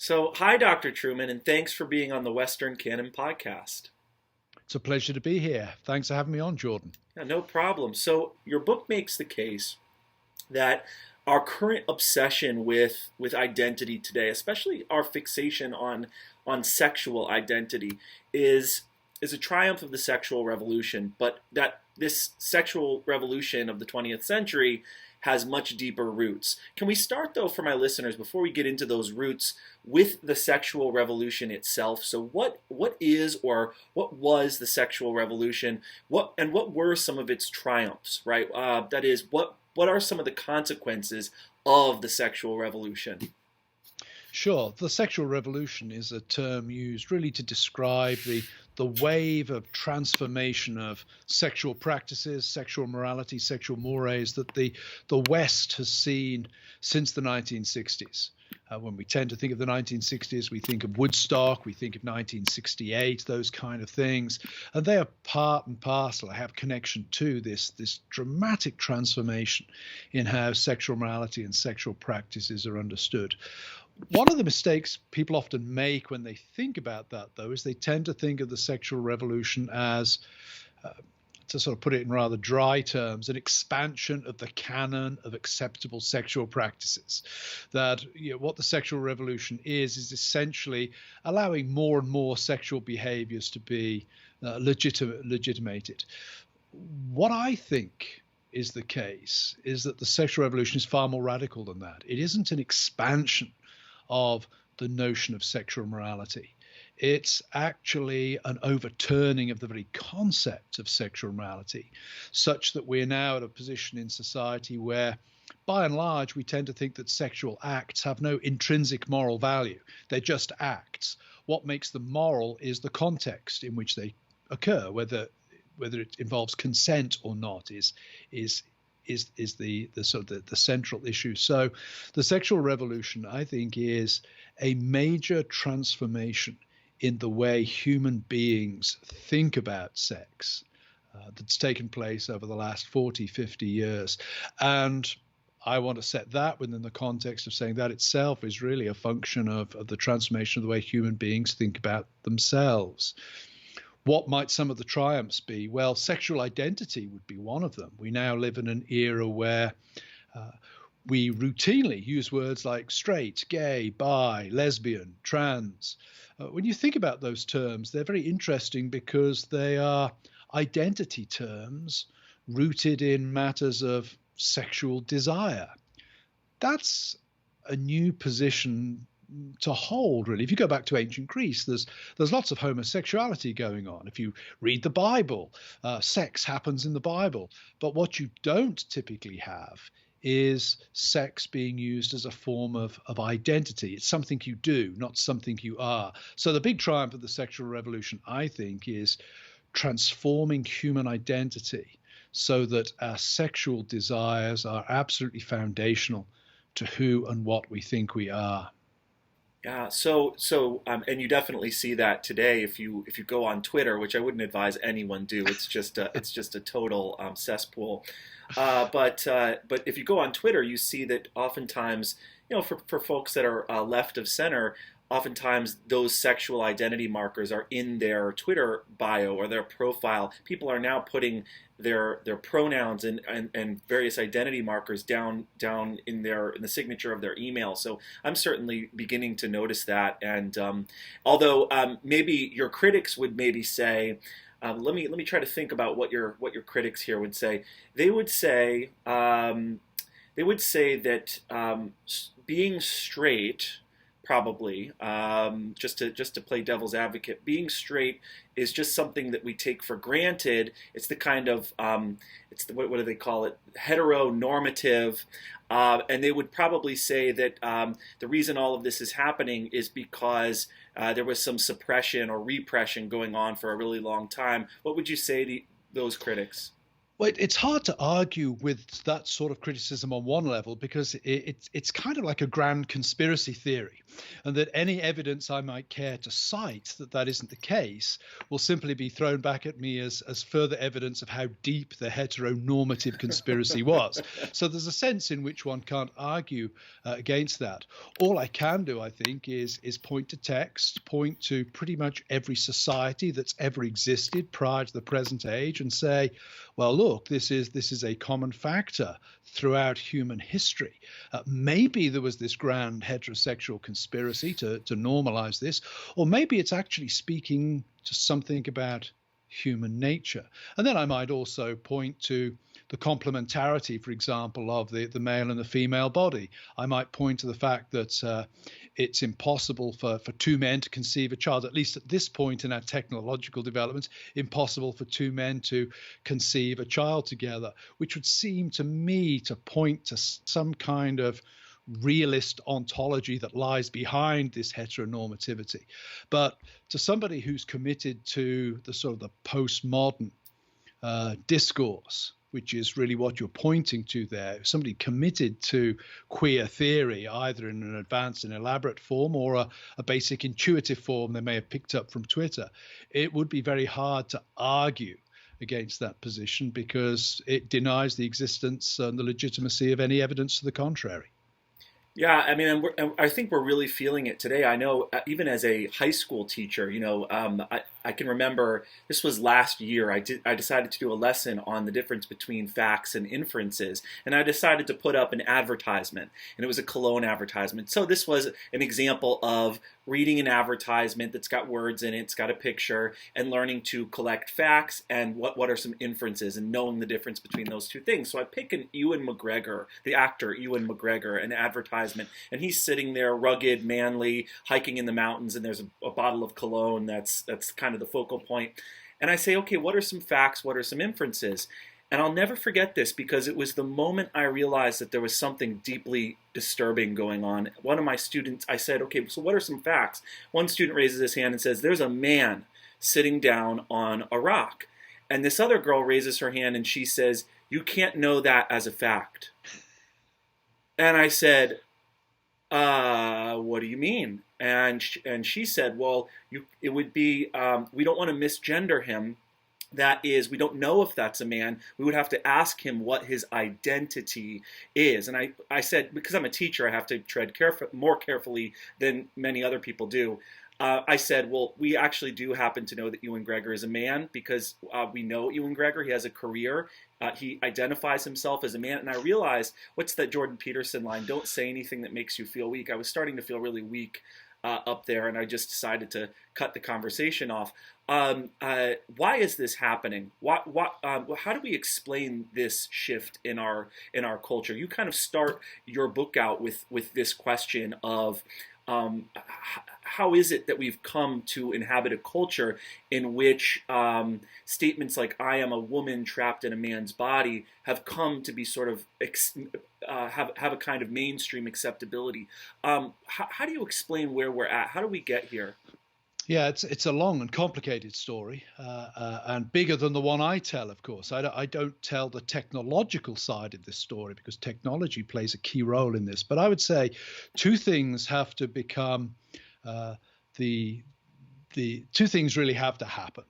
So, hi, Dr. Trueman, and thanks for being on the Western Canon podcast. It's a pleasure to be here. Thanks for having me on, Jordan. Yeah, no problem. So, your book makes the case that our current obsession with identity today, especially our fixation on sexual identity, is is a triumph of the sexual revolution, but that this sexual revolution of the 20th century has much deeper roots. Can we start though for my listeners before we get into those roots with the sexual revolution itself? So what is or what was the sexual revolution? What were some of its triumphs? Right. That is, what are some of the consequences of the sexual revolution? Sure, the sexual revolution is a term used really to describe the wave of transformation of sexual practices, sexual morality, sexual mores that the West has seen since the 1960s. When we tend to think of the 1960s, we think of Woodstock, we think of 1968, those kind of things, and they are part and parcel, have connection to this dramatic transformation in how sexual morality and sexual practices are understood. One of the mistakes people often make when they think about that, though, is they tend to think of the sexual revolution as, to sort of put it in rather dry terms, an expansion of the canon of acceptable sexual practices. That what the sexual revolution is essentially allowing more and more sexual behaviors to be legitimated. What I think is the case is that the sexual revolution is far more radical than that. It isn't an expansion of the notion of sexual morality. It's actually an overturning of the very concept of sexual morality, such that we're now at a position in society where, by and large, we tend to think that sexual acts have no intrinsic moral value. They're just acts. What makes them moral is the context in which they occur, whether it involves consent or not is the sort of the central issue. So the sexual revolution, I think, is a major transformation in the way human beings think about sex that's taken place over the last 40, 50 years. And I want to set that within the context of saying that itself is really a function of the transformation of the way human beings think about themselves. What might some of the triumphs be? Well, sexual identity would be one of them. We now live in an era where we routinely use words like straight, gay, bi, lesbian, trans. When you think about those terms, they're very interesting because they are identity terms rooted in matters of sexual desire. That's a new position to hold, really. If you go back to ancient Greece, there's lots of homosexuality going on. If you read the Bible, sex happens in the Bible. But what you don't typically have is sex being used as a form of identity. It's something you do, not something you are. So the big triumph of the sexual revolution, I think, is transforming human identity so that our sexual desires are absolutely foundational to who and what we think we are. Yeah, and you definitely see that today if you go on Twitter, which I wouldn't advise anyone do. It's just a total cesspool. But if you go on Twitter, you see that oftentimes, for folks that are left of center, oftentimes those sexual identity markers are in their Twitter bio or their profile. People are now putting their pronouns and various identity markers down in the signature of their email. So I'm certainly beginning to notice that. And although maybe your critics would maybe say, let me try to think about what your critics here would say. They would say that being straight, probably, just to play devil's advocate, being straight is just something that we take for granted. It's the kind of what do they call it, heteronormative, and they would probably say that the reason all of this is happening is because there was some suppression or repression going on for a really long time. What would you say to those critics? Well, it's hard to argue with that sort of criticism on one level because it's kind of like a grand conspiracy theory, and that any evidence I might care to cite that isn't the case will simply be thrown back at me as further evidence of how deep the heteronormative conspiracy was. So there's a sense in which one can't argue against that. All I can do, I think, is point to text, point to pretty much every society that's ever existed prior to the present age, and say, well, look, this is a common factor throughout human history. Maybe there was this grand heterosexual conspiracy to normalize this, or maybe it's actually speaking to something about human nature. And then I might also point to the complementarity, for example, of the male and the female body. I might point to the fact that it's impossible for two men to conceive a child, at least at this point in our technological development, impossible for two men to conceive a child together, which would seem to me to point to some kind of realist ontology that lies behind this heteronormativity. But to somebody who's committed to the sort of the postmodern discourse, which is really what you're pointing to there, somebody committed to queer theory, either in an advanced and elaborate form or a basic intuitive form they may have picked up from Twitter, it would be very hard to argue against that position because it denies the existence and the legitimacy of any evidence to the contrary. Yeah, I mean, and I think we're really feeling it today. I know, even as a high school teacher, I can remember this was last year. I decided to do a lesson on the difference between facts and inferences, and I decided to put up an advertisement, and it was a cologne advertisement. So this was an example of reading an advertisement that's got words in it, it's got a picture, and learning to collect facts and what are some inferences and knowing the difference between those two things. So I pick an Ewan McGregor, the actor Ewan McGregor, an advertisement, and he's sitting there rugged, manly, hiking in the mountains, and there's a bottle of cologne that's kind of the focal point. And I say, okay, what are some facts? What are some inferences? And I'll never forget this because it was the moment I realized that there was something deeply disturbing going on. One of my students, I said, okay, so what are some facts? One student raises his hand and says, there's a man sitting down on a rock. And this other girl raises her hand and she says, you can't know that as a fact. And I said, what do you mean? And she said, well, it would be, we don't want to misgender him. That is, we don't know if that's a man. We would have to ask him what his identity is. And I said, because I'm a teacher, I have to tread more carefully than many other people do. I said, well, we actually do happen to know that Ewan Gregor is a man because we know Ewan Gregor. He has a career. He identifies himself as a man. And I realized, what's that Jordan Peterson line? Don't say anything that makes you feel weak. I was starting to feel really weak up there, and I just decided to cut the conversation off. Why is this happening? How do we explain this shift in our culture? You kind of start your book out with this question of how is it that we've come to inhabit a culture in which statements like "I am a woman trapped in a man's body" have come to be sort of have a kind of mainstream acceptability? How do you explain where we're at? How do we get here? Yeah, it's a long and complicated story, and bigger than the one I tell, of course. I don't tell the technological side of this story because technology plays a key role in this. But I would say two things have to become the two things really have to happen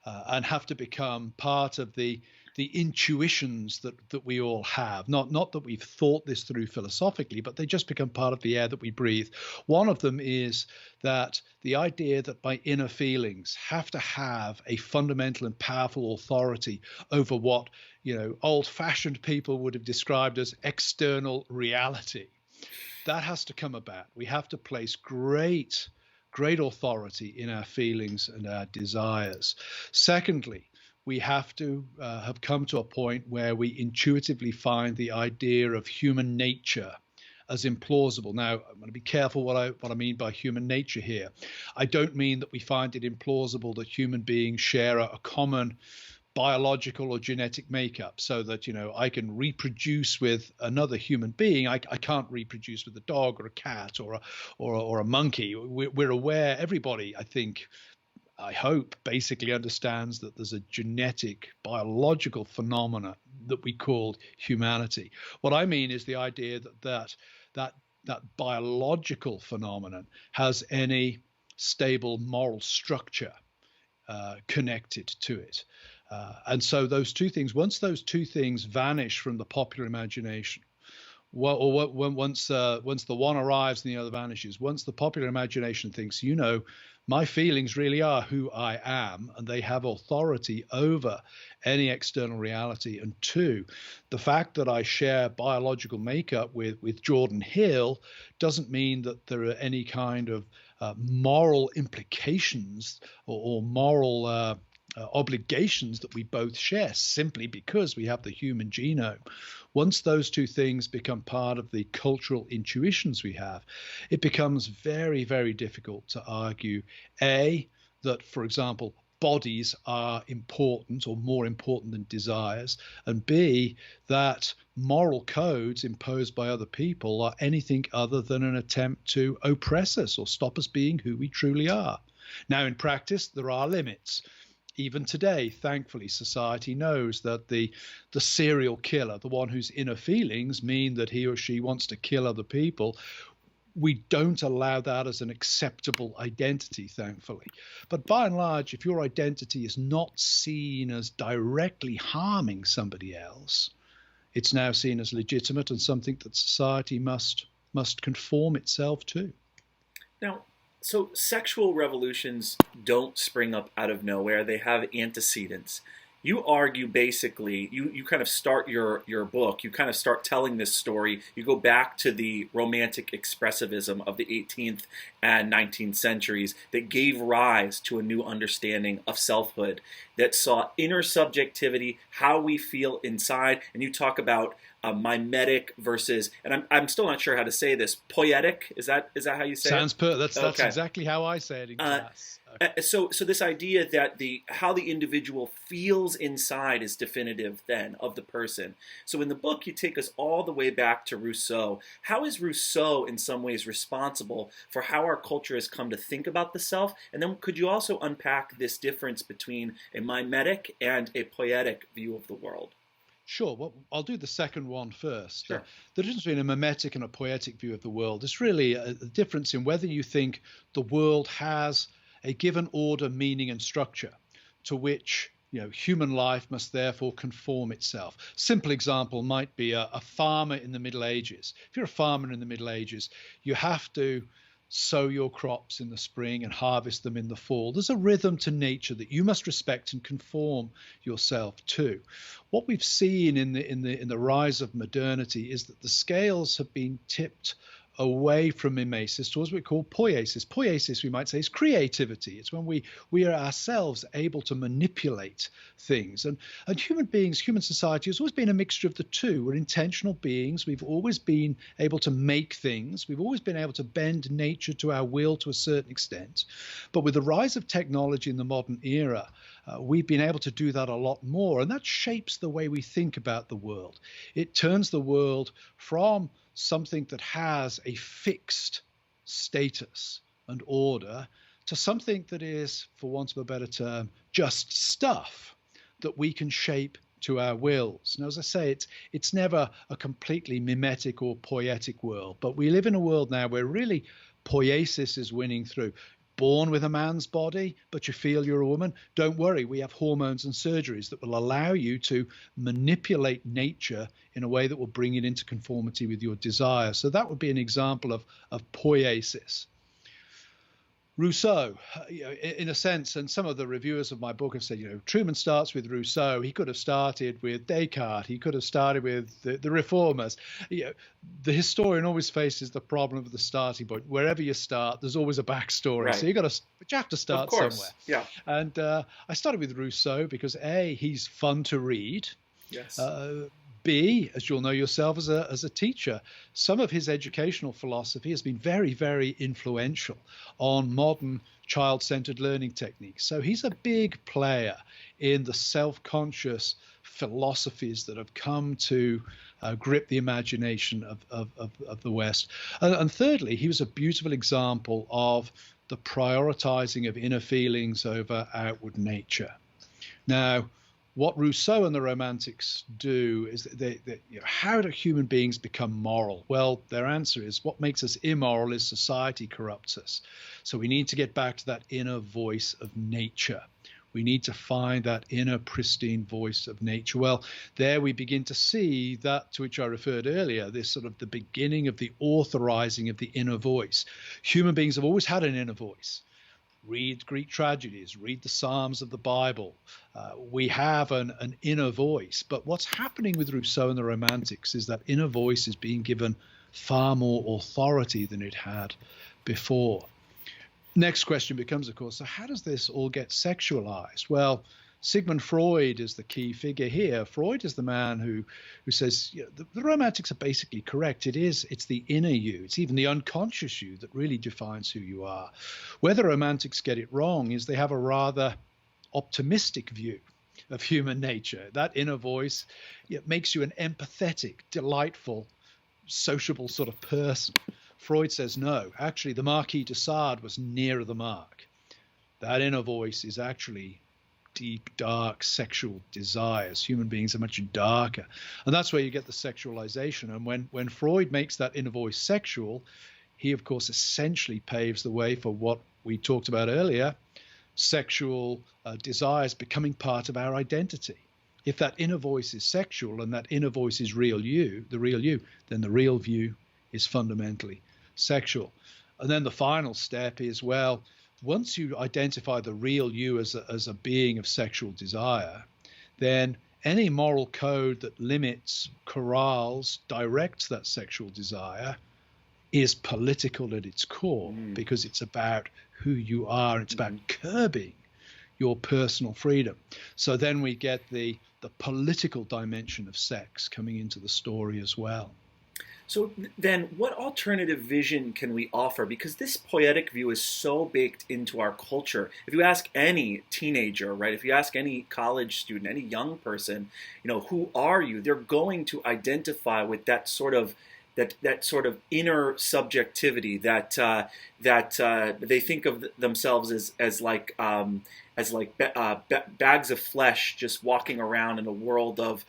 and have to become part of the intuitions that we all have. Not that we've thought this through philosophically, but they just become part of the air that we breathe. One of them is that the idea that my inner feelings have to have a fundamental and powerful authority over what, old-fashioned people would have described as external reality. That has to come about. We have to place great authority in our feelings and our desires. Secondly, we have to have come to a point where we intuitively find the idea of human nature as implausible. Now, I'm going to be careful what I mean by human nature here. I don't mean that we find it implausible that human beings share a common biological or genetic makeup, so that I can reproduce with another human being. I can't reproduce with a dog or a cat or a monkey. We're aware, everybody, I think, I hope, basically understands that there's a genetic, biological phenomena that we call humanity. What I mean is the idea that biological phenomenon has any stable moral structure connected to it. And so those two things, once those two things vanish from the popular imagination, once the one arrives and the other vanishes, once the popular imagination thinks, my feelings really are who I am, and they have authority over any external reality. And two, the fact that I share biological makeup with Jordan Hill doesn't mean that there are any kind of moral implications or moral obligations that we both share simply because we have the human genome. Once those two things become part of the cultural intuitions we have, it becomes very, very difficult to argue, A, that, for example, bodies are important or more important than desires, and B, that moral codes imposed by other people are anything other than an attempt to oppress us or stop us being who we truly are. Now, in practice, there are limits. Even today, thankfully, society knows that the serial killer, the one whose inner feelings mean that he or she wants to kill other people, we don't allow that as an acceptable identity, thankfully. But by and large, if your identity is not seen as directly harming somebody else, it's now seen as legitimate and something that society must conform itself to. Now, so sexual revolutions don't spring up out of nowhere. They have antecedents. You argue basically, you kind of start your book, you kind of start telling this story. You go back to the romantic expressivism of the 18th and 19th centuries that gave rise to a new understanding of selfhood, that saw inner subjectivity, how we feel inside. And you talk about mimetic versus, and I'm still not sure how to say this, poetic. Is that how you say Sounds it? That's exactly how I say it in class. Okay. So this idea that how the individual feels inside is definitive then of the person. So in the book, you take us all the way back to Rousseau. How is Rousseau in some ways responsible for how our culture has come to think about the self? And then could you also unpack this difference between a mimetic and a poetic view of the world? Sure. Well, I'll do the second one first. Sure. The difference between a mimetic and a poetic view of the world is really a difference in whether you think the world has a given order, meaning, and structure to which human life must therefore conform itself. Simple example might be a farmer in the Middle Ages. If you're a farmer in the Middle Ages, you have to sow your crops in the spring and harvest them in the fall. There's a rhythm to nature that you must respect and conform yourself to. What we've seen in the rise of modernity is that the scales have been tipped away from mimesis towards what we call poiesis. Poiesis, we might say, is creativity. It's when we are ourselves able to manipulate things. And human beings, human society has always been a mixture of the two. We're intentional beings. We've always been able to make things. We've always been able to bend nature to our will to a certain extent. But with the rise of technology in the modern era, we've been able to do that a lot more. And that shapes the way we think about the world. It turns the world from something that has a fixed status and order to something that is, for want of a better term, just stuff that we can shape to our wills. Now, as I say, it's never a completely mimetic or poetic world, but we live in a world now where really poiesis is winning through. Born with a man's body, but you feel you're a woman, don't worry, we have hormones and surgeries that will allow you to manipulate nature in a way that will bring it into conformity with your desire. So that would be an example of poiesis. Rousseau, in a sense, and some of the reviewers of my book have said, Trueman starts with Rousseau. He could have started with Descartes. He could have started with the reformers. The historian always faces the problem of the starting point. Wherever you start, there's always a backstory. Right. So you have to start somewhere. Yeah. And I started with Rousseau because A, he's fun to read. Yes. B, as you'll know yourself as a teacher, some of his educational philosophy has been very, very influential on modern child-centered learning techniques. So he's a big player in the self-conscious philosophies that have come to grip the imagination of the West. And thirdly, he was a beautiful example of the prioritizing of inner feelings over outward nature. Now, what Rousseau and the Romantics do is how do human beings become moral? Well, their answer is what makes us immoral is society corrupts us. So we need to get back to that inner voice of nature. We need to find that inner pristine voice of nature. Well, there we begin to see that to which I referred earlier, this sort of the beginning of the authorizing of the inner voice. Human beings have always had an inner voice. Read Greek tragedies, read the Psalms of the Bible. We have an inner voice. But what's happening with Rousseau and the Romantics is that inner voice is being given far more authority than it had before. Next question becomes, of course, so how does this all get sexualized? Well, Sigmund Freud is the key figure here. Freud is the man who says the Romantics are basically correct. It's the inner you. It's even the unconscious you that really defines who you are. Where the Romantics get it wrong is they have a rather optimistic view of human nature. That inner voice makes you an empathetic, delightful, sociable sort of person. Freud says, no, actually, the Marquis de Sade was nearer the mark. That inner voice is actually deep, dark sexual desires. Human beings are much darker. And that's where you get the sexualization. And when Freud makes that inner voice sexual, he, of course, essentially paves the way for what we talked about earlier, sexual desires becoming part of our identity. If that inner voice is sexual and that inner voice is real you, then the real view is fundamentally sexual. And then the final step is, well, once you identify the real you as a being of sexual desire, then any moral code that limits, corrals, directs that sexual desire is political at its core, because it's about who you are. It's about curbing your personal freedom. So then we get the political dimension of sex coming into the story as well. So then what alternative vision can we offer? Because this poetic view is so baked into our culture. If you ask any teenager, right, if you ask any college student, any young person, who are you? They're going to identify with that sort of inner subjectivity that they think of themselves as bags of flesh just walking around in a world of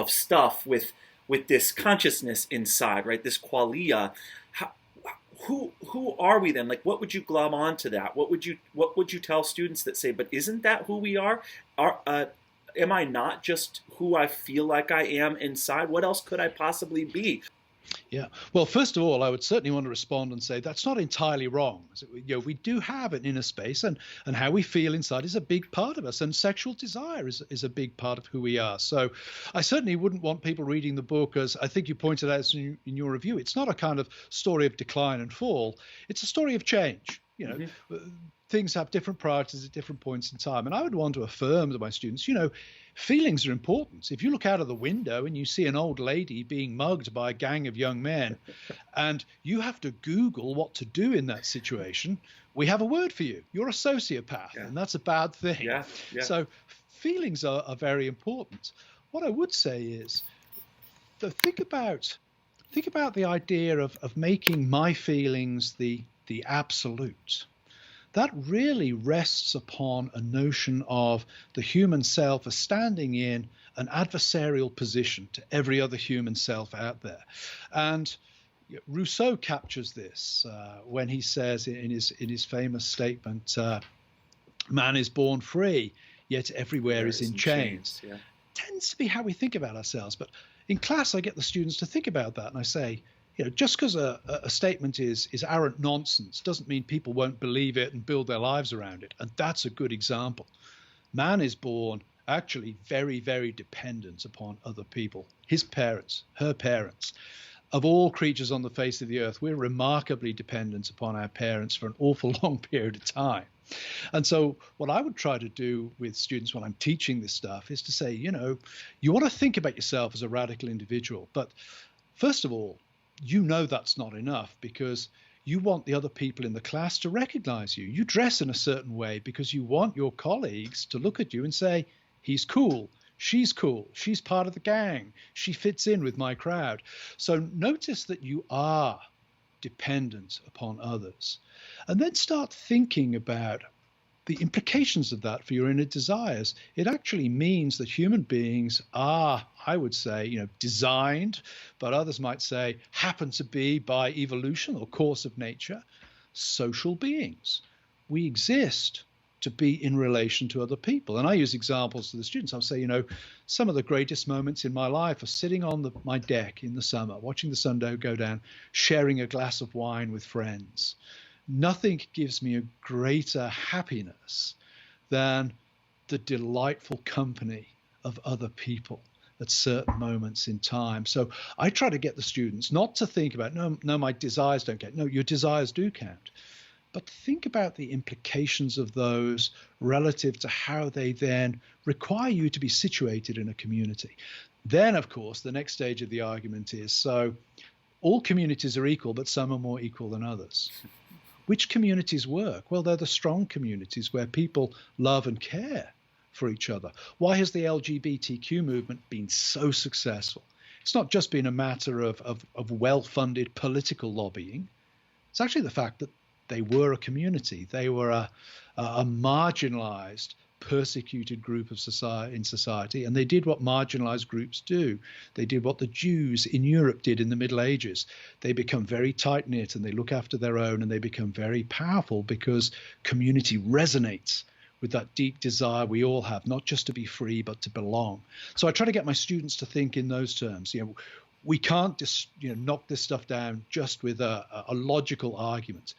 stuff with this consciousness inside, right? This qualia. Who are we then? Like, what would you glom onto that? What would you tell students that say, but isn't that who we are? Am I not just who I feel like I am inside? What else could I possibly be? Yeah. Well, first of all, I would certainly want to respond and say that's not entirely wrong. We do have an inner space, and how we feel inside is a big part of us, and sexual desire is a big part of who we are. So I certainly wouldn't want people reading the book, as I think you pointed out in your review. It's not a kind of story of decline and fall. It's a story of change. Things have different priorities at different points in time. And I would want to affirm to my students, feelings are important. If you look out of the window and you see an old lady being mugged by a gang of young men, and you have to Google what to do in that situation, we have a word for you. You're a sociopath, and that's a bad thing. Yeah. So feelings are very important. What I would say is, think about the idea of making my feelings the absolute. That really rests upon a notion of the human self as standing in an adversarial position to every other human self out there. And Rousseau captures this when he says in his famous statement, man is born free, yet everywhere is in chains. Yeah. Tends to be how we think about ourselves. But in class, I get the students to think about that, and I say, just because a statement is arrant nonsense doesn't mean people won't believe it and build their lives around it. And that's a good example. Man is born actually very, very dependent upon other people, his parents, her parents. Of all creatures on the face of the earth, we're remarkably dependent upon our parents for an awful long period of time. And so what I would try to do with students when I'm teaching this stuff is to say, you want to think about yourself as a radical individual. But first of all, that's not enough, because you want the other people in the class to recognize you. You dress in a certain way because you want your colleagues to look at you and say, he's cool, she's part of the gang, she fits in with my crowd. So notice that you are dependent upon others. And then start thinking about the implications of that for your inner desires. It actually means that human beings are, I would say, designed, but others might say happen to be by evolution or course of nature, social beings. We exist to be in relation to other people. And I use examples to the students. I'll say, some of the greatest moments in my life are sitting on my deck in the summer, watching the sun go down, sharing a glass of wine with friends. Nothing gives me a greater happiness than the delightful company of other people at certain moments in time. So I try to get the students not to think about, no, my desires don't count. No, your desires do count. But think about the implications of those relative to how they then require you to be situated in a community. Then, of course, the next stage of the argument is, so all communities are equal, but some are more equal than others. Which communities work? Well, they're the strong communities where people love and care for each other. Why has the LGBTQ movement been so successful? It's not just been a matter of well-funded political lobbying. It's actually the fact that they were a community. They were a marginalized, persecuted group of society, and they did what marginalized groups do. They did what the Jews in Europe did in the Middle Ages. They become very tight-knit and they look after their own, and they become very powerful because community resonates with that deep desire we all have, not just to be free, but to belong. So I try to get my students to think in those terms. We can't just knock this stuff down just with a logical argument.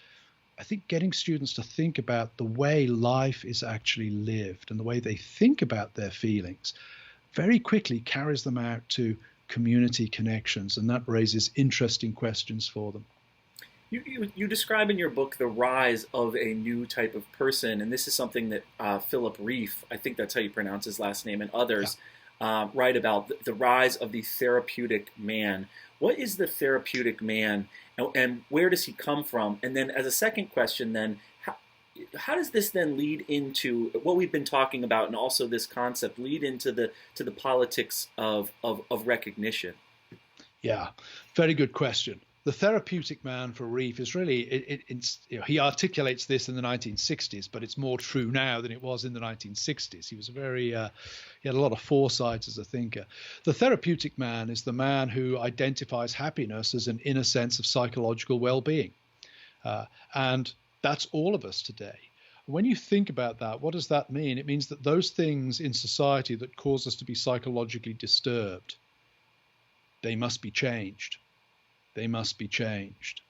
I think getting students to think about the way life is actually lived and the way they think about their feelings very quickly carries them out to community connections, and that raises interesting questions for them. You describe in your book the rise of a new type of person, and this is something that Philip Reif, I think that's how you pronounce his last name, and others write about, the rise of the therapeutic man. What is the therapeutic man, and where does he come from? And then as a second question, then, how does this then lead into what we've been talking about, and also this concept lead into the politics of recognition? Yeah, very good question. The therapeutic man for Reif is really, he articulates this in the 1960s, but it's more true now than it was in the 1960s. He was he had a lot of foresight as a thinker. The therapeutic man is the man who identifies happiness as an inner sense of psychological well-being. And that's all of us today. When you think about that, what does that mean? It means that those things in society that cause us to be psychologically disturbed, they must be changed. They must be changed.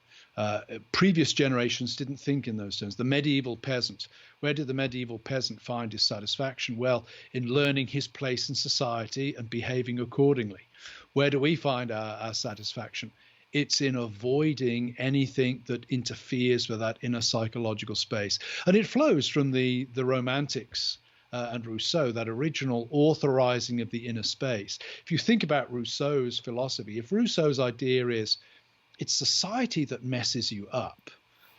Previous generations didn't think in those terms. The medieval peasant, where did the medieval peasant find his satisfaction? Well, in learning his place in society and behaving accordingly. Where do we find our satisfaction? It's in avoiding anything that interferes with that inner psychological space. And it flows from the Romantics and Rousseau, that original authorizing of the inner space. If you think about Rousseau's philosophy, if Rousseau's idea is it's society that messes you up,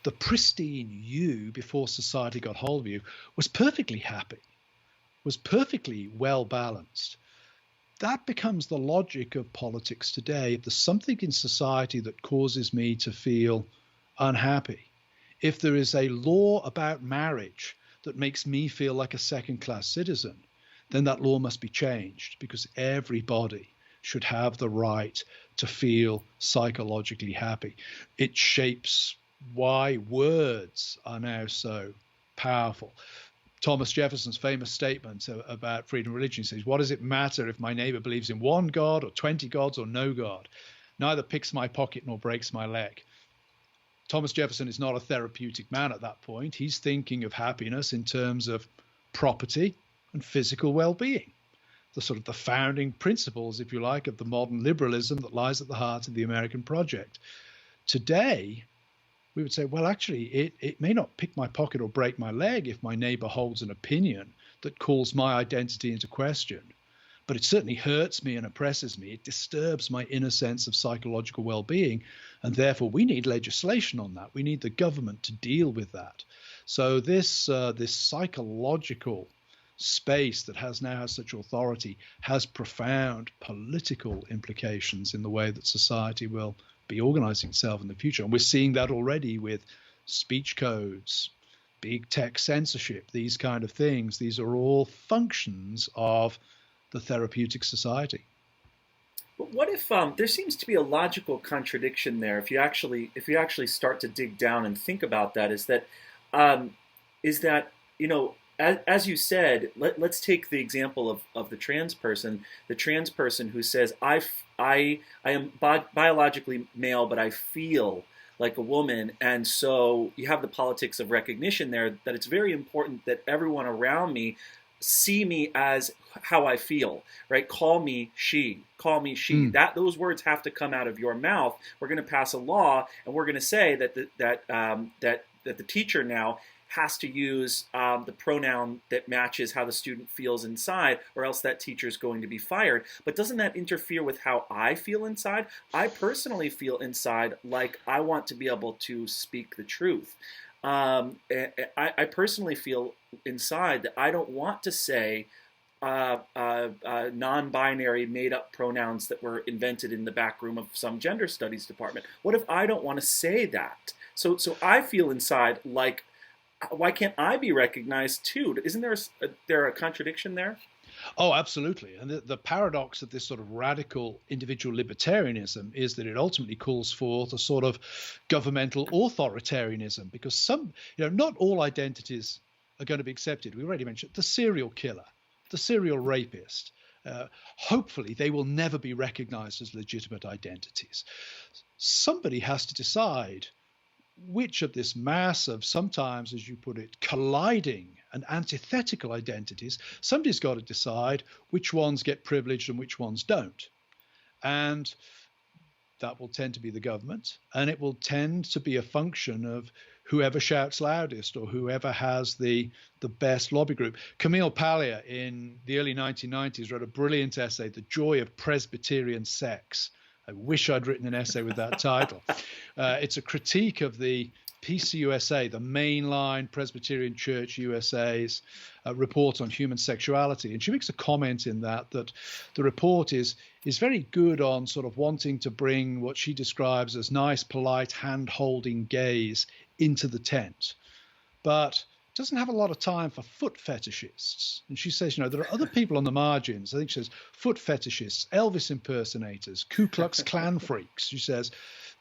the pristine you before society got hold of you was perfectly happy, was perfectly well balanced. That becomes the logic of politics today. If there's something in society that causes me to feel unhappy, if there is a law about marriage that makes me feel like a second-class citizen, then that law must be changed, because everybody should have the right to feel psychologically happy. It shapes why words are now so powerful. Thomas Jefferson's famous statement about freedom of religion says, what does it matter if my neighbor believes in one God or 20 gods or no God? Neither picks my pocket nor breaks my leg. Thomas Jefferson is not a therapeutic man at that point. He's thinking of happiness in terms of property and physical well-being, the sort of the founding principles, if you like, of the modern liberalism that lies at the heart of the American project. Today, we would say, well, actually, it may not pick my pocket or break my leg if my neighbor holds an opinion that calls my identity into question, but it certainly hurts me and oppresses me. It disturbs my inner sense of psychological well-being, and therefore we need legislation on that. We need the government to deal with that. So this psychological space that now has such authority has profound political implications in the way that society will be organizing itself in the future. And we're seeing that already with speech codes, big tech censorship, these kind of things. These are all functions of the therapeutic society. But what if there seems to be a logical contradiction there? If you actually start to dig down and think about that, is that as you said, let's take the example of the trans person who says I am biologically male, but I feel like a woman, and so you have the politics of recognition there, that it's very important that everyone around me see me as how I feel, right? Call me she. That those words have to come out of your mouth. We're going to pass a law, and we're going to say that the teacher now has to use the pronoun that matches how the student feels inside, or else that teacher is going to be fired. But doesn't that interfere with how I feel inside? I personally feel inside like I want to be able to speak the truth. I personally feel inside that I don't want to say non-binary made-up pronouns that were invented in the back room of some gender studies department. What if I don't want to say that? So I feel inside like, why can't I be recognized too? Isn't there a contradiction there? Oh, absolutely. And the paradox of this sort of radical individual libertarianism is that it ultimately calls forth a sort of governmental authoritarianism, because not all identities are going to be accepted. We already mentioned the serial killer, the serial rapist. Hopefully, they will never be recognized as legitimate identities. Somebody has to decide which of this mass of, sometimes, as you put it, colliding and antithetical identities, somebody's got to decide which ones get privileged and which ones don't. And that will tend to be the government, and it will tend to be a function of whoever shouts loudest or whoever has the best lobby group. Camille Paglia in the early 1990s wrote a brilliant essay, The Joy of Presbyterian Sex. I wish I'd written an essay with that title. It's a critique of the PCUSA, the mainline Presbyterian Church USA's report on human sexuality. And she makes a comment in that the report is very good on sort of wanting to bring what she describes as nice, polite, hand-holding gays into the tent, but doesn't have a lot of time for foot fetishists. And she says, there are other people on the margins. I think she says foot fetishists, Elvis impersonators, Ku Klux Klan freaks. She says,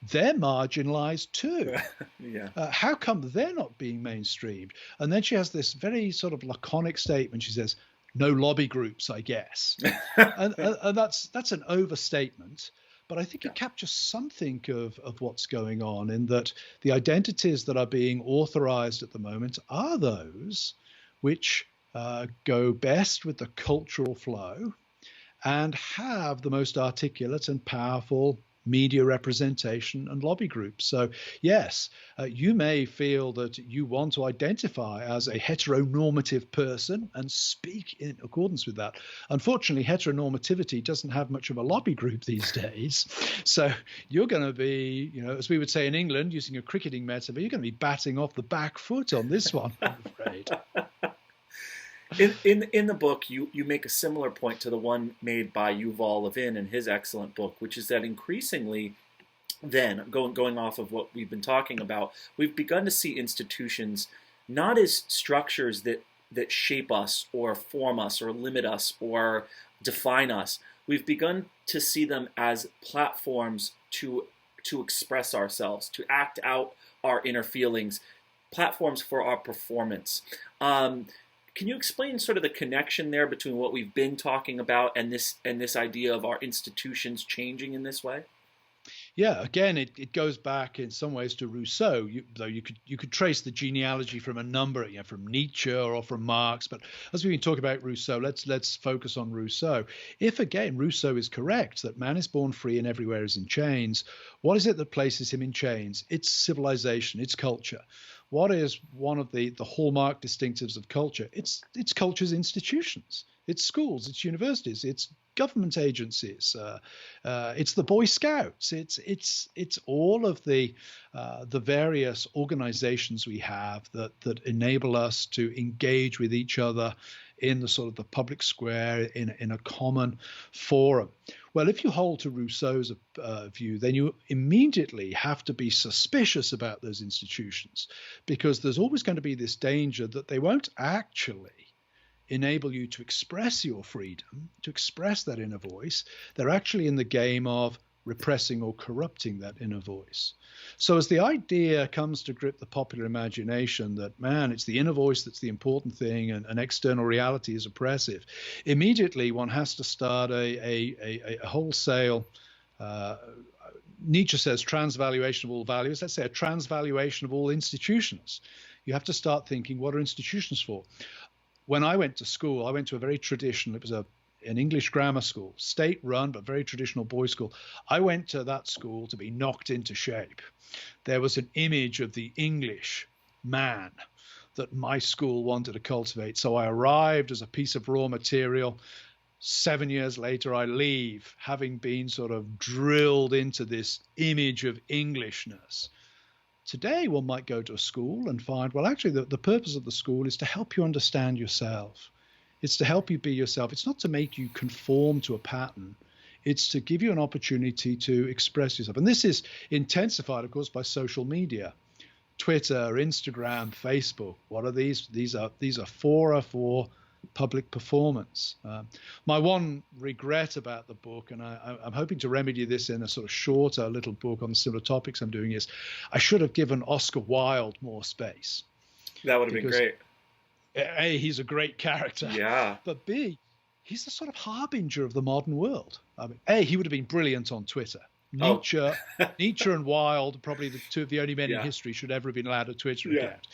they're marginalized too. Yeah. How come they're not being mainstreamed? And then she has this very sort of laconic statement. She says, no lobby groups, I guess. and that's an overstatement. But I think it captures something of what's going on, in that the identities that are being authorized at the moment are those which go best with the cultural flow and have the most articulate and powerful media representation and lobby groups. So yes, you may feel that you want to identify as a heteronormative person and speak in accordance with that. Unfortunately, heteronormativity doesn't have much of a lobby group these days. So you're going to be, as we would say in England, using a cricketing metaphor, you're going to be batting off the back foot on this one, I'm afraid. In the book, you make a similar point to the one made by Yuval Levin in his excellent book, which is that increasingly, then going off of what we've been talking about, we've begun to see institutions not as structures that shape us or form us or limit us or define us. We've begun to see them as platforms to express ourselves, to act out our inner feelings, platforms for our performance. Can you explain sort of the connection there between what we've been talking about and this idea of our institutions changing in this way? Yeah, again, it goes back in some ways to Rousseau, though you could trace the genealogy from a number, from Nietzsche or from Marx. But as we've been talking about Rousseau, let's focus on Rousseau. If again Rousseau is correct that man is born free and everywhere is in chains, what is it that places him in chains? It's civilization, it's culture. What is one of the hallmark distinctives of culture? It's culture's institutions. It's schools, it's universities, it's government agencies, it's the Boy Scouts, it's all of the various organizations we have that enable us to engage with each other in the sort of the public square in a common forum. Well, if you hold to Rousseau's view, then you immediately have to be suspicious about those institutions, because there's always going to be this danger that they won't actually enable you to express your freedom, to express that inner voice. They're actually in the game of repressing or corrupting that inner voice. So as the idea comes to grip the popular imagination that, man, it's the inner voice that's the important thing, and external reality is oppressive, immediately one has to start a wholesale, Nietzsche says, transvaluation of all values. Let's say a transvaluation of all institutions. You have to start thinking, what are institutions for? When I went to school, I went to a very traditional, it was an English grammar school, state-run, but very traditional boys' school. I went to that school to be knocked into shape. There was an image of the English man that my school wanted to cultivate. So I arrived as a piece of raw material. 7 years later, I leave, having been sort of drilled into this image of Englishness. Today, one might go to a school and find, well, actually, the purpose of the school is to help you understand yourself. It's to help you be yourself. It's not to make you conform to a pattern. It's to give you an opportunity to express yourself. And this is intensified, of course, by social media. Twitter, Instagram, Facebook. What are these? These are fora for public performance. My one regret about the book, and I'm hoping to remedy this in a sort of shorter little book on similar topics I'm doing, is I should have given Oscar Wilde more space. That would have been great. A, he's a great character. Yeah. But B, he's the sort of harbinger of the modern world. I mean, A, he would have been brilliant on Twitter. Nietzsche and Wilde, probably the two of the only men in history should ever have been allowed a Twitter account.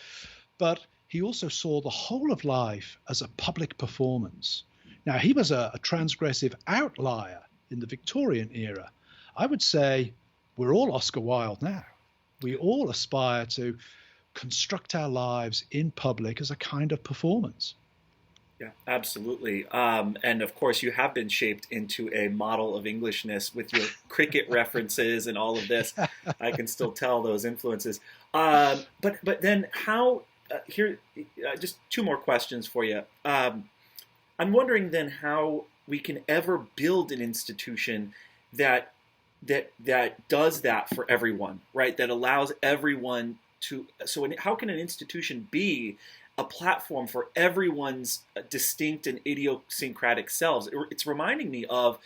But he also saw the whole of life as a public performance. Now, he was a transgressive outlier in the Victorian era. I would say we're all Oscar Wilde now. We all aspire to construct our lives in public as a kind of performance. Yeah, absolutely. And of course, you have been shaped into a model of Englishness with your cricket references and all of this. I can still tell those influences. But then how, here, just two more questions for you. I'm wondering then how we can ever build an institution that does that for everyone, right? That allows everyone to, so how can an institution be a platform for everyone's distinct and idiosyncratic selves? It's reminding me of,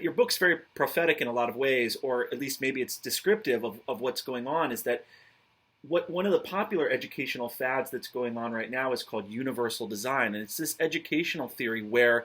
your book's very prophetic in a lot of ways, or at least maybe it's descriptive of what's going on, is that one of the popular educational fads that's going on right now is called universal design. And it's this educational theory where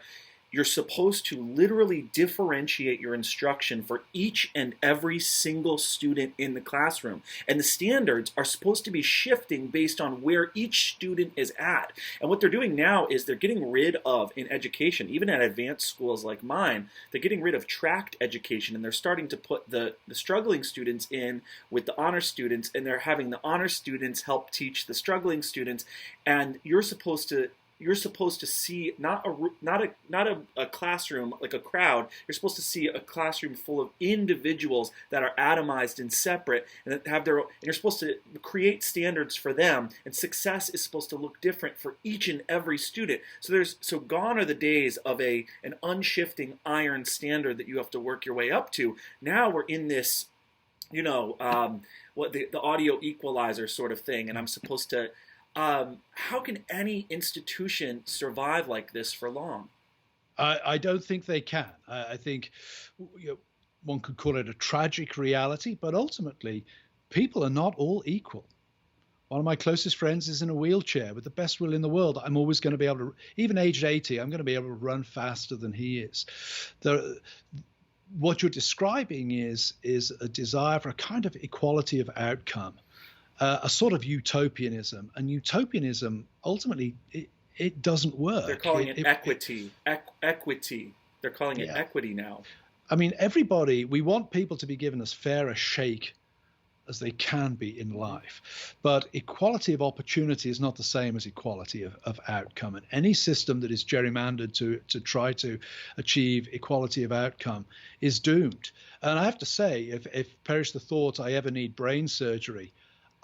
you're supposed to literally differentiate your instruction for each and every single student in the classroom. And the standards are supposed to be shifting based on where each student is at. And what they're doing now is they're getting rid of, in education, even at advanced schools like mine, they're getting rid of tracked education, and they're starting to put the struggling students in with the honor students, and they're having the honor students help teach the struggling students. And you're supposed to see not a classroom like a crowd. You're supposed to see a classroom full of individuals that are atomized and separate, and that have their own, and you're supposed to create standards for them, and success is supposed to look different for each and every student. So gone are the days of an unshifting iron standard that you have to work your way up to. Now we're in this, what the audio equalizer sort of thing, and I'm supposed to. How can any institution survive like this for long? I don't think they can. I think one could call it a tragic reality, but ultimately, people are not all equal. One of my closest friends is in a wheelchair with the best will in the world. I'm always going to be able to, even aged 80, I'm going to be able to run faster than he is. What you're describing is a desire for a kind of equality of outcome. A sort of utopianism, and utopianism ultimately it doesn't work. They're calling it equity. Equity. They're calling it equity now. I mean, we want people to be given as fair a shake as they can be in life, but equality of opportunity is not the same as equality of outcome. And any system that is gerrymandered to try to achieve equality of outcome is doomed. And I have to say, if perish the thought I ever need brain surgery,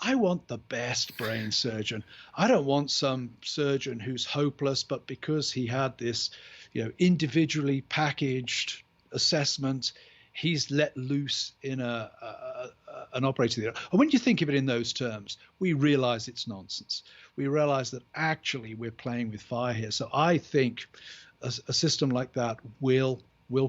I want the best brain surgeon. I don't want some surgeon who's hopeless, but because he had this, individually packaged assessment. He's let loose in an operating theatre. And when you think of it in those terms, we realize it's nonsense. We realize that actually we're playing with fire here. So I think a system like that will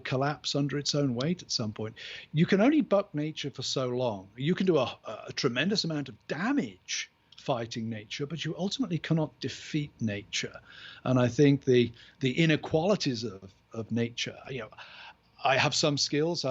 collapse under its own weight at some point. You can only buck nature for so long. You can do a tremendous amount of damage fighting nature, but you ultimately cannot defeat nature. And I think the inequalities of nature, I have some skills.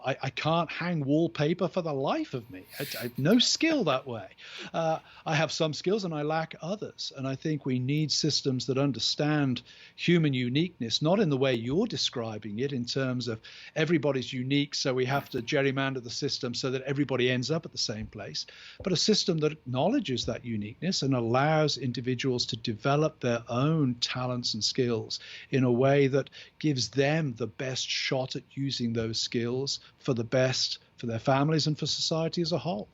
I can't hang wallpaper for the life of me. I have no skill that way. I have some skills and I lack others. And I think we need systems that understand human uniqueness, not in the way you're describing it in terms of everybody's unique, so we have to gerrymander the system so that everybody ends up at the same place, but a system that acknowledges that uniqueness and allows individuals to develop their own talents and skills in a way that gives them the best shot at using those skills for the best for their families and for society as a whole.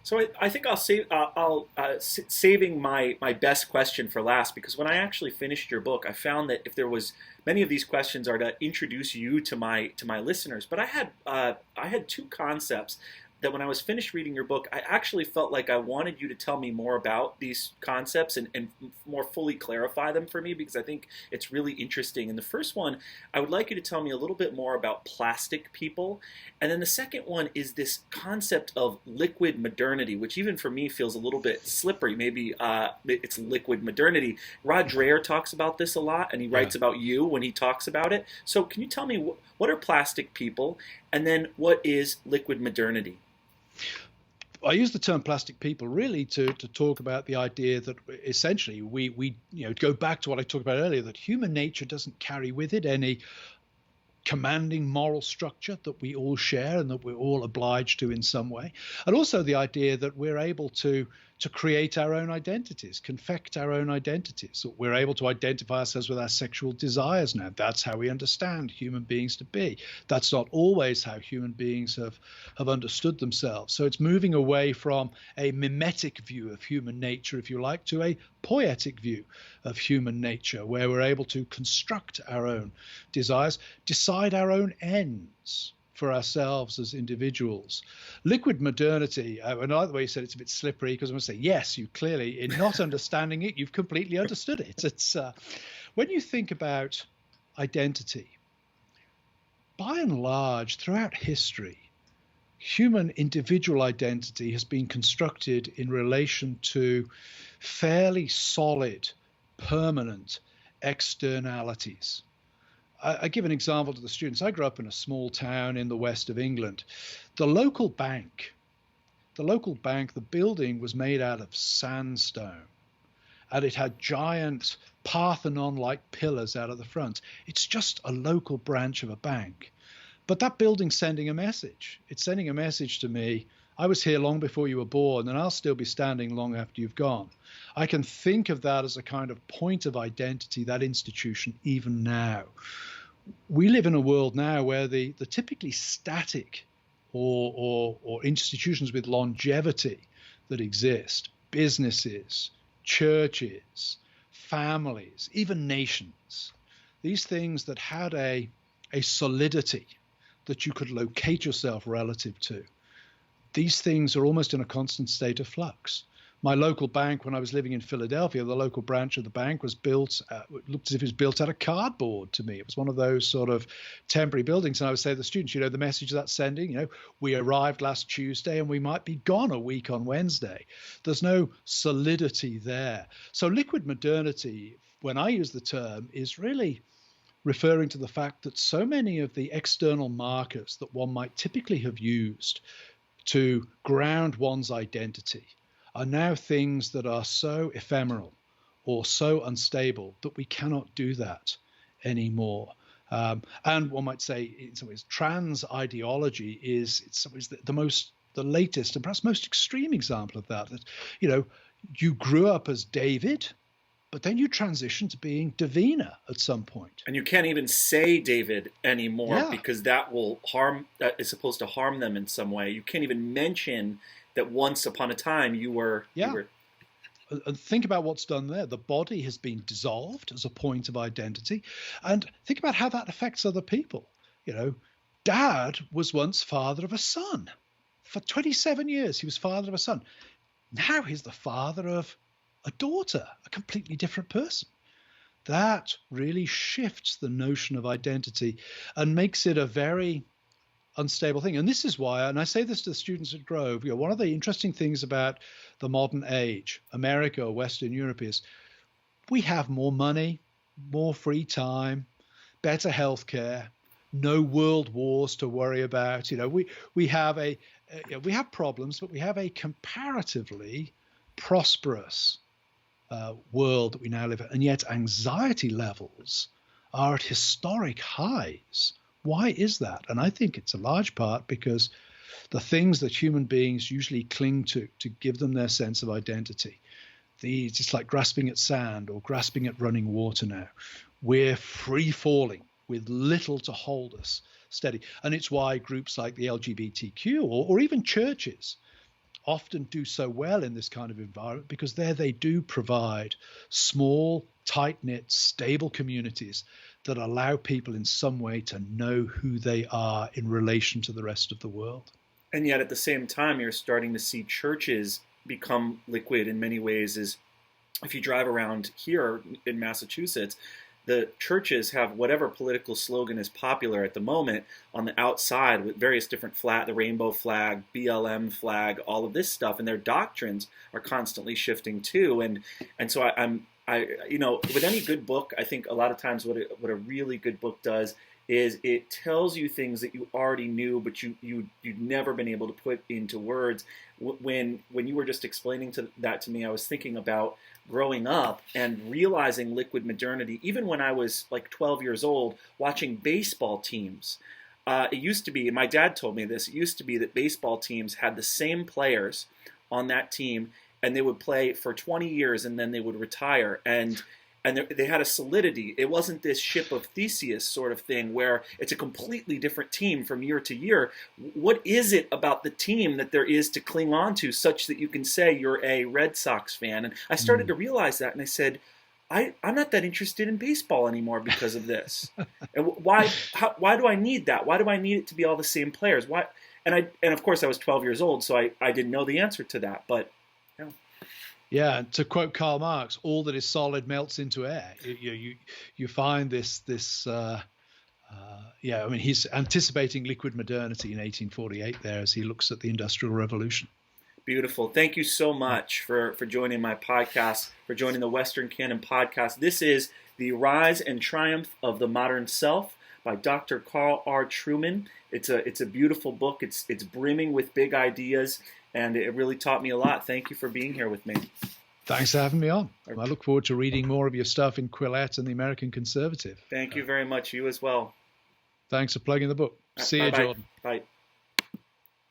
So I think saving my best question for last, because when I actually finished your book, I found that if there was many of these questions are to introduce you to my listeners, but I had two concepts that when I was finished reading your book, I actually felt like I wanted you to tell me more about these concepts and more fully clarify them for me, because I think it's really interesting. And the first one, I would like you to tell me a little bit more about plastic people. And then the second one is this concept of liquid modernity, which even for me feels a little bit slippery. Maybe it's liquid modernity. Rod Dreher talks about this a lot, and he writes about you when he talks about it. So can you tell me what are plastic people, and then what is liquid modernity? I use the term plastic people really to talk about the idea that essentially we go back to what I talked about earlier, that human nature doesn't carry with it any commanding moral structure that we all share and that we're all obliged to in some way. And also the idea that we're able to create our own identities, confect our own identities. We're able to identify ourselves with our sexual desires now. That's how we understand human beings to be. That's not always how human beings have understood themselves. So it's moving away from a mimetic view of human nature, if you like, to a poetic view of human nature, where we're able to construct our own desires, decide our own ends for ourselves as individuals. Liquid modernity, and I like the way you said it's a bit slippery, because I'm going to say, yes, you clearly, in not understanding it, you've completely understood it. It's when you think about identity, by and large, throughout history, human individual identity has been constructed in relation to fairly solid, permanent externalities. I give an example to the students. I grew up in a small town in the west of England. The local bank, the building was made out of sandstone, and it had giant Parthenon-like pillars out of the front. It's just a local branch of a bank. But that building's sending a message. It's sending a message to me. I was here long before you were born, and I'll still be standing long after you've gone. I can think of that as a kind of point of identity, that institution, even now. We live in a world now where the typically static or institutions with longevity that exist, businesses, churches, families, even nations, these things that had a solidity that you could locate yourself relative to, these things are almost in a constant state of flux. My local bank, when I was living in Philadelphia, the local branch of the bank was built, it looked as if it was built out of cardboard to me. It was one of those sort of temporary buildings. And I would say to the students, the message that's sending, we arrived last Tuesday and we might be gone a week on Wednesday. There's no solidity there. So liquid modernity, when I use the term, is really referring to the fact that so many of the external markers that one might typically have used to ground one's identity are now things that are so ephemeral or so unstable that we cannot do that anymore. And one might say, in some ways, trans ideology is, in some ways, the latest and perhaps most extreme example of that. That you grew up as David, but then you transition to being Davina at some point. And you can't even say David anymore because that is supposed to harm them in some way. You can't even mention that once upon a time you were. And think about what's done there. The body has been dissolved as a point of identity. And think about how that affects other people. Dad was once father of a son. For 27 years, he was father of a son. Now he's the father of a daughter, a completely different person. That really shifts the notion of identity and makes it a very unstable thing. And this is why, and I say this to the students at Grove, one of the interesting things about the modern age, America or Western Europe, is we have more money, more free time, better healthcare, no world wars to worry about. We have we have problems, but we have a comparatively prosperous world that we now live in, and yet anxiety levels are at historic highs. Why is that? And I think it's a large part because the things that human beings usually cling to give them their sense of identity, it's like grasping at sand or grasping at running water now. We're free falling with little to hold us steady. And it's why groups like the LGBTQ or even churches often do so well in this kind of environment, because there they do provide small, tight-knit, stable communities that allow people in some way to know who they are in relation to the rest of the world. And yet at the same time, you're starting to see churches become liquid in many ways. Is if you drive around here in Massachusetts, the churches have whatever political slogan is popular at the moment on the outside with various different the rainbow flag, BLM flag, all of this stuff, and their doctrines are constantly shifting too. And so I with any good book, I think a lot of times what a really good book does is it tells you things that you already knew, but you'd never been able to put into words. When you were just explaining that to me, I was thinking about growing up and realizing liquid modernity, even when I was like 12 years old, watching baseball teams. It used to be, and my dad told me this, it used to be that baseball teams had the same players on that team, and they would play for 20 years and then they would retire. And they had a solidity. It wasn't this ship of Theseus sort of thing where it's a completely different team from year to year. What is it about the team that there is to cling on to such that you can say you're a Red Sox fan? And I started to realize that, and I said, I'm not that interested in baseball anymore because of this. And why do I need that? Why do I need it to be all the same players? Why? And of course I was 12 years old, so I didn't know the answer to that, but yeah. Yeah, to quote Karl Marx, all that is solid melts into air. You find this. He's anticipating liquid modernity in 1848 there as he looks at the Industrial Revolution. Beautiful. Thank you so much for joining my podcast, for joining the Western Canon podcast. This is The Rise and Triumph of the Modern Self by Dr. Carl R. Trueman. It's a beautiful book. It's brimming with big ideas, and it really taught me a lot. Thank you for being here with me. Thanks for having me on. I look forward to reading more of your stuff in Quillette and the American Conservative. Thank you very much. You as well. Thanks for plugging the book. See you, Jordan. Bye.